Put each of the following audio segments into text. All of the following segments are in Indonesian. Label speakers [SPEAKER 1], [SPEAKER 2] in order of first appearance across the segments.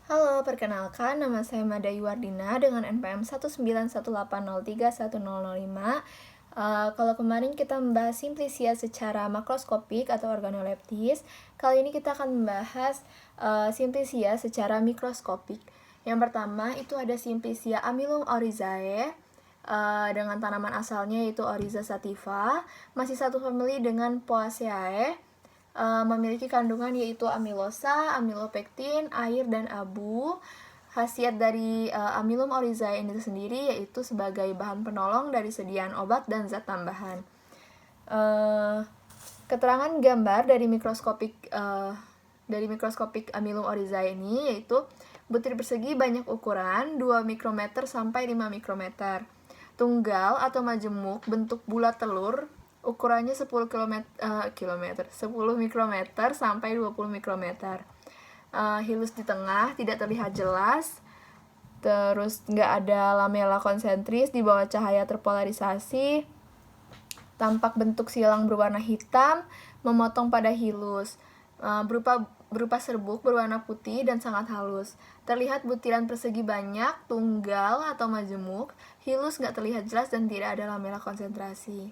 [SPEAKER 1] Halo, perkenalkan nama saya Mada Yuwardina dengan NPM 19180310005. Kalau kemarin kita membahas simplisia secara makroskopik atau organoleptis, kali ini kita akan membahas simplisia secara mikroskopik. Yang pertama itu ada simplisia Amylum oryzae dengan tanaman asalnya yaitu Oryza sativa, masih satu famili dengan Poaceae. Memiliki kandungan yaitu amilosa, amilopektin, air, dan abu. Khasiat dari Amylum oryzae ini sendiri yaitu sebagai bahan penolong dari sediaan obat dan zat tambahan. Keterangan gambar dari mikroskopik Amylum oryzae ini yaitu butir persegi banyak ukuran 2 mikrometer sampai 5 mikrometer. Tunggal atau majemuk bentuk bulat telur ukurannya 10 mikrometer sampai 20 mikrometer. Hilus di tengah, tidak terlihat jelas. Terus nggak ada lamela konsentris di bawah cahaya terpolarisasi. Tampak bentuk silang berwarna hitam, memotong pada hilus. Berupa serbuk berwarna putih dan sangat halus. Terlihat butiran persegi banyak, tunggal atau majemuk, hilus nggak terlihat jelas dan tidak ada lamela konsentrasi.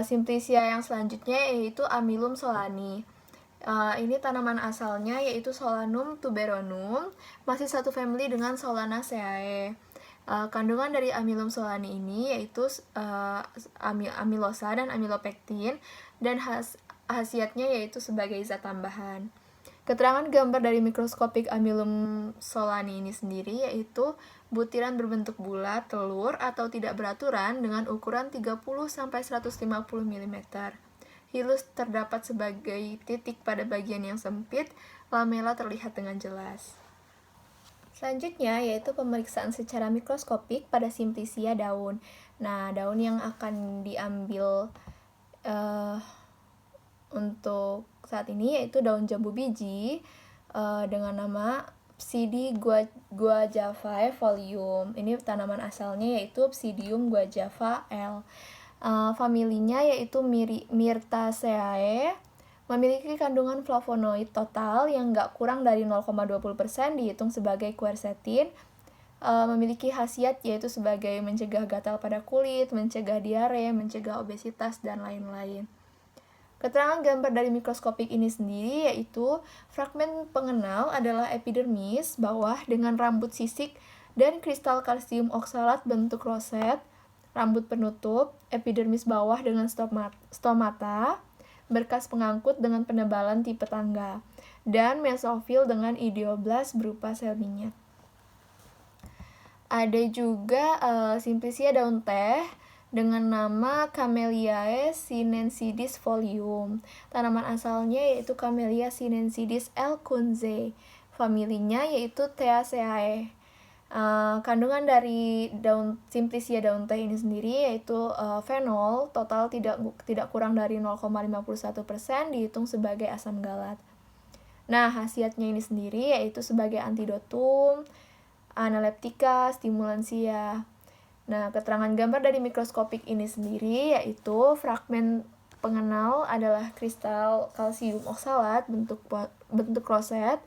[SPEAKER 1] Simplisia yang selanjutnya yaitu Amylum solani. Ini tanaman asalnya yaitu Solanum tuberonum, masih satu famili dengan Solanaceae. Kandungan dari Amylum solani ini yaitu amilosa dan amilopektin, dan khasiatnya yaitu sebagai zat tambahan. Keterangan gambar dari mikroskopik Amylum solani ini sendiri yaitu butiran berbentuk bulat, telur, atau tidak beraturan dengan ukuran 30-150 mm. Hilus terdapat sebagai titik pada bagian yang sempit, lamela terlihat dengan jelas. Selanjutnya yaitu pemeriksaan secara mikroskopik pada simplisia daun. Nah, daun yang akan diambil untuk saat ini yaitu daun jambu biji dengan nama Psidium guajavae folium. Ini tanaman asalnya yaitu Psidium guajava L. Familinya yaitu Myrtaceae, memiliki kandungan flavonoid total yang nggak kurang dari 0,20% dihitung sebagai quercetin. Memiliki khasiat yaitu sebagai mencegah gatal pada kulit, mencegah diare, mencegah obesitas, dan lain-lain. Keterangan gambar dari mikroskopik ini sendiri yaitu fragmen pengenal adalah epidermis bawah dengan rambut sisik dan kristal kalsium oksalat bentuk roset, rambut penutup, epidermis bawah dengan stomata, berkas pengangkut dengan penebalan tipe tangga, dan mesofil dengan idioblast berupa sel minyak. Ada juga simplisia daun teh dengan nama Camelliae sinensidis folium. Tanaman asalnya yaitu Camellia sinensidis L. kunze. Familinya yaitu Theaceae. Kandungan dari simplisia daun teh ini sendiri yaitu fenol, total tidak kurang dari 0,51% dihitung sebagai asam galat. Nah, khasiatnya ini sendiri yaitu sebagai antidotum, analeptika, stimulansia. Nah, keterangan gambar dari mikroskopik ini sendiri yaitu fragmen pengenal adalah kristal kalsium oksalat bentuk roset,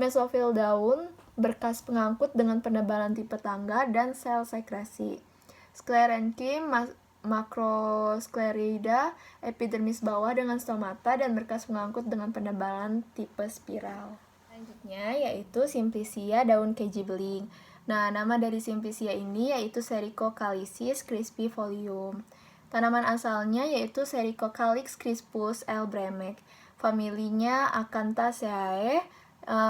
[SPEAKER 1] mesofil daun, berkas pengangkut dengan penebalan tipe tangga, dan sel sekresi. Sklerenkim macrosklerida, epidermis bawah dengan stomata, dan berkas pengangkut dengan penebalan tipe spiral. Selanjutnya yaitu simplisia daun keji beling. Nah, nama dari simplisia ini yaitu Sericocalicis crispy folium. Tanaman asalnya yaitu Sericocalix crispus L. Bremek. Familinya Acanthaceae,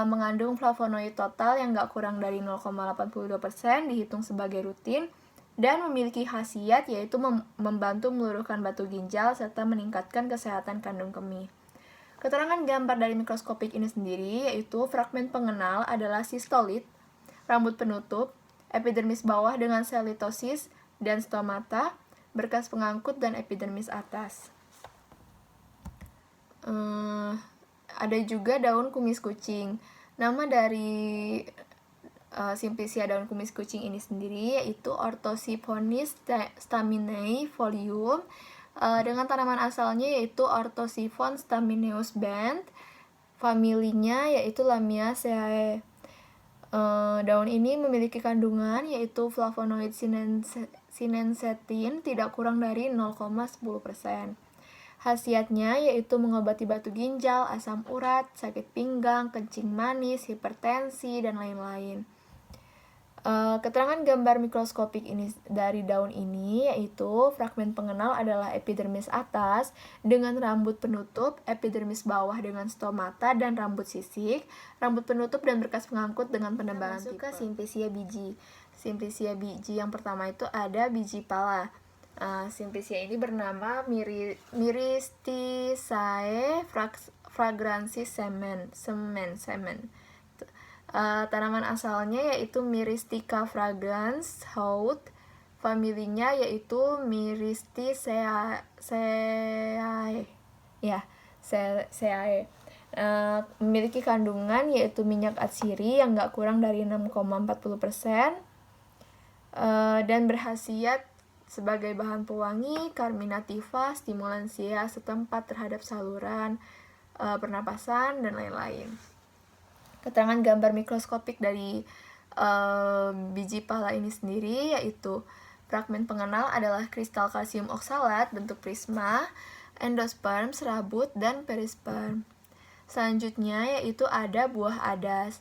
[SPEAKER 1] mengandung flavonoid total yang nggak kurang dari 0,82% dihitung sebagai rutin, dan memiliki khasiat yaitu membantu meluruhkan batu ginjal serta meningkatkan kesehatan kandung kemih. Keterangan gambar dari mikroskopik ini sendiri yaitu fragmen pengenal adalah sistolit, rambut penutup, epidermis bawah dengan sel litosis dan stomata, berkas pengangkut, dan epidermis atas. Ada juga daun kumis kucing. Nama dari simplisia daun kumis kucing ini sendiri yaitu Orthosiphonis staminae folium, dengan tanaman asalnya yaitu Orthosiphon stamineus Benth. Familinya yaitu Lamiaceae. Daun ini memiliki kandungan yaitu flavonoid sinensetin tidak kurang dari 0,10%. Khasiatnya yaitu mengobati batu ginjal, asam urat, sakit pinggang, kencing manis, hipertensi, dan lain-lain. Keterangan gambar mikroskopik ini dari daun ini yaitu fragmen pengenal adalah epidermis atas dengan rambut penutup, epidermis bawah dengan stomata dan rambut sisik, rambut penutup dan berkas pengangkut dengan penebalan tipe. Masuk ke simplicia biji. Simplicia biji yang pertama itu ada biji pala. Simplicia ini bernama Myristicae fragransis semen. Tanaman asalnya yaitu Myristica fragrans Hout, familinya yaitu Myristicae, memiliki kandungan yaitu minyak atsiri yang gak kurang dari 6,40%, dan berkhasiat sebagai bahan pewangi, karminativa, stimulansia setempat terhadap saluran pernapasan, dan lain-lain. Keterangan gambar mikroskopik dari biji pala ini sendiri yaitu fragmen pengenal adalah kristal kalsium oksalat bentuk prisma, endosperm, serabut, dan perisperm. Selanjutnya yaitu ada buah adas.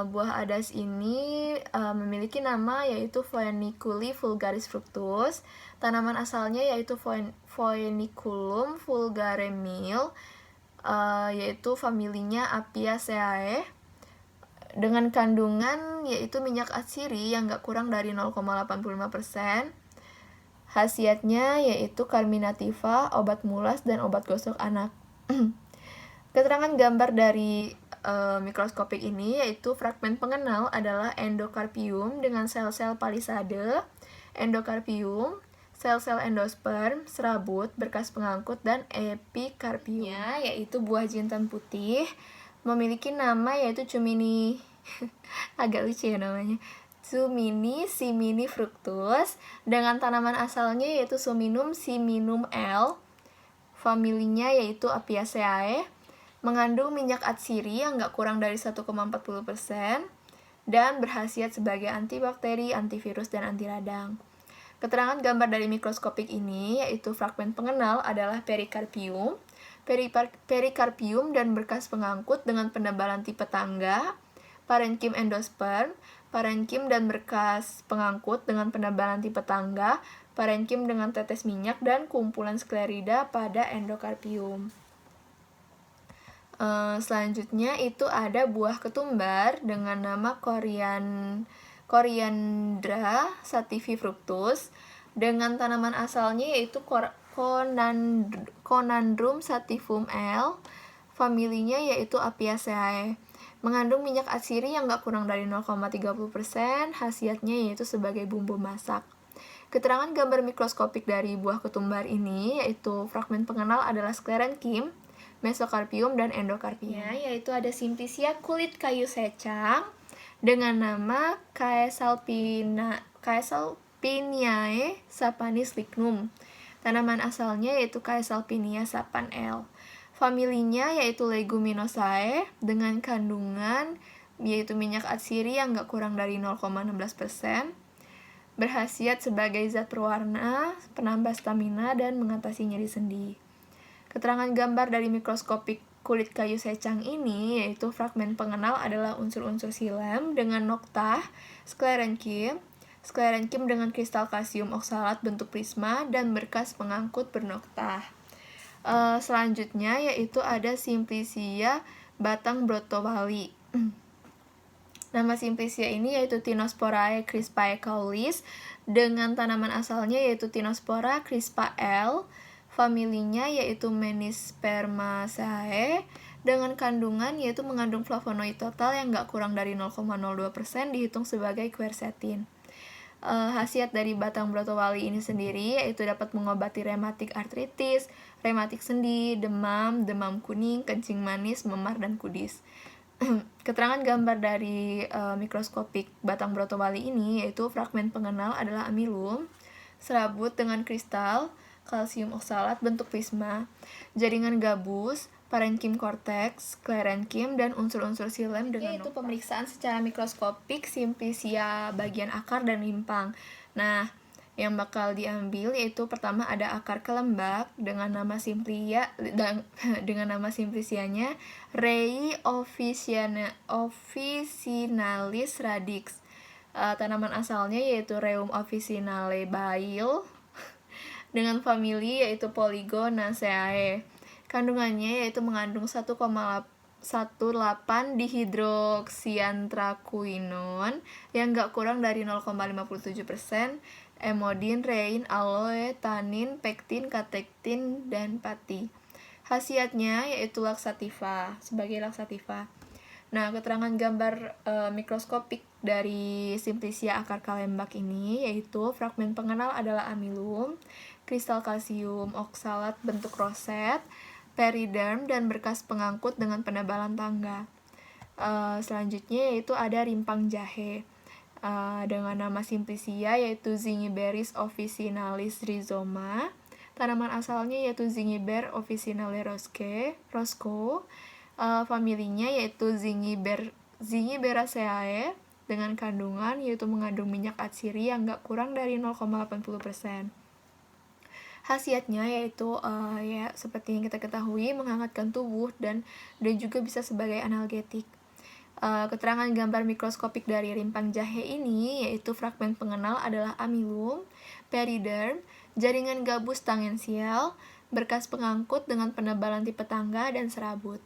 [SPEAKER 1] Buah adas ini memiliki nama yaitu Phoeniculi vulgaris fructus. Tanaman asalnya yaitu Phoeniculum vulgaremil, yaitu familinya Apiaceae, dengan kandungan yaitu minyak atsiri yang gak kurang dari 0,85%. Khasiatnya yaitu karminativa, obat mulas, dan obat gosok anak. Keterangan gambar dari mikroskopik ini yaitu fragmen pengenal adalah endokarpium dengan sel-sel palisade, endokarpium, sel-sel endosperm, serabut, berkas pengangkut, dan epikarpium, yaitu buah jintan putih, memiliki nama yaitu Cumini agak lucu ya namanya, Cumini simini fructus, dengan tanaman asalnya yaitu Suminum siminum L, familinya yaitu Apiaceae, mengandung minyak atsiri yang gak kurang dari 1,40%, dan berkhasiat sebagai antibakteri, antivirus, dan anti radang. Keterangan gambar dari mikroskopik ini yaitu fragmen pengenal adalah perikarpium, perikarpium dan berkas pengangkut dengan penebalan tipe tangga, parenkim endosperm, parenkim dan berkas pengangkut dengan penebalan tipe tangga, parenkim dengan tetes minyak, dan kumpulan sklerida pada endokarpium. Selanjutnya itu ada buah ketumbar dengan nama Coriandra sativifructus dengan tanaman asalnya yaitu Conandrum sativum L, familinya yaitu Apiaceae, mengandung minyak atsiri yang gak kurang dari 0,30%, khasiatnya yaitu sebagai bumbu masak. Keterangan gambar mikroskopik dari buah ketumbar ini yaitu fragmen pengenal adalah sclerenchyme, mesokarpium, dan endokarpium, yaitu ada simplicia kulit kayu secang dengan nama Caesalpiniae sapanis lignum. Tanaman asalnya yaitu Caesalpinia sapan L. Familinya yaitu Leguminosae dengan kandungan yaitu minyak atsiri yang gak kurang dari 0,16%. Berkhasiat sebagai zat perwarna, penambah stamina, dan mengatasi nyeri sendi. Keterangan gambar dari mikroskopik kulit kayu secang ini yaitu fragmen pengenal adalah unsur-unsur silem dengan noktah, sclerenchyme dengan kristal kalsium oksalat bentuk prisma, dan berkas pengangkut bernoktah. Selanjutnya yaitu ada simplicia batang brotowali. Nama simplicia ini yaitu Tinosporae crispae caulis dengan tanaman asalnya yaitu Tinospora crispa L, familinya yaitu Menispermaceae, dengan kandungan yaitu mengandung flavonoid total yang gak kurang dari 0,02%, dihitung sebagai quercetin. Khasiat dari batang brotowali ini sendiri yaitu dapat mengobati rematik artritis, rematik sendi, demam, demam kuning, kencing manis, memar, dan kudis. Keterangan gambar dari mikroskopik batang brotowali ini yaitu fragmen pengenal adalah amilum, serabut dengan kristal kalsium oksalat bentuk prisma, jaringan gabus, parenchyma cortex, sclerenchyma, dan unsur-unsur xilem dengan itu pemeriksaan secara mikroskopik simplicia bagian akar dan limpang. Nah, yang bakal diambil yaitu pertama ada akar kelembak dengan nama simplia dan dengan nama simplicianya Rei officinalis radix. Tanaman asalnya yaitu Rheum officinale Bail dengan famili yaitu Polygonaceae. Kandungannya yaitu mengandung 1,18 dihidroksiantraquinone yang gak kurang dari 0,57%, emodin, rein, aloe, tanin, pektin, katektin, dan pati. Khasiatnya yaitu sebagai laksativa. Nah, keterangan gambar mikroskopik dari simplicia akar kalembak ini yaitu fragmen pengenal adalah amilum, kristal kalsium oksalat bentuk roset, periderm, dan berkas pengangkut dengan penebalan tangga. Selanjutnya yaitu ada rimpang jahe dengan nama simplicia yaitu Zingiberis officinalis rhizoma. Tanaman asalnya yaitu Zingiber officinale Roscoe. Familinya yaitu Zingiberaceae dengan kandungan yaitu mengandung minyak atsiri yang gak kurang dari 0,80%. Khasiatnya yaitu ya seperti yang kita ketahui menghangatkan tubuh dan juga bisa sebagai analgetik. Keterangan gambar mikroskopik dari rimpang jahe ini yaitu fragmen pengenal adalah amilum, periderm, jaringan gabus tangensial, berkas pengangkut dengan penebalan tipe tangga, dan serabut.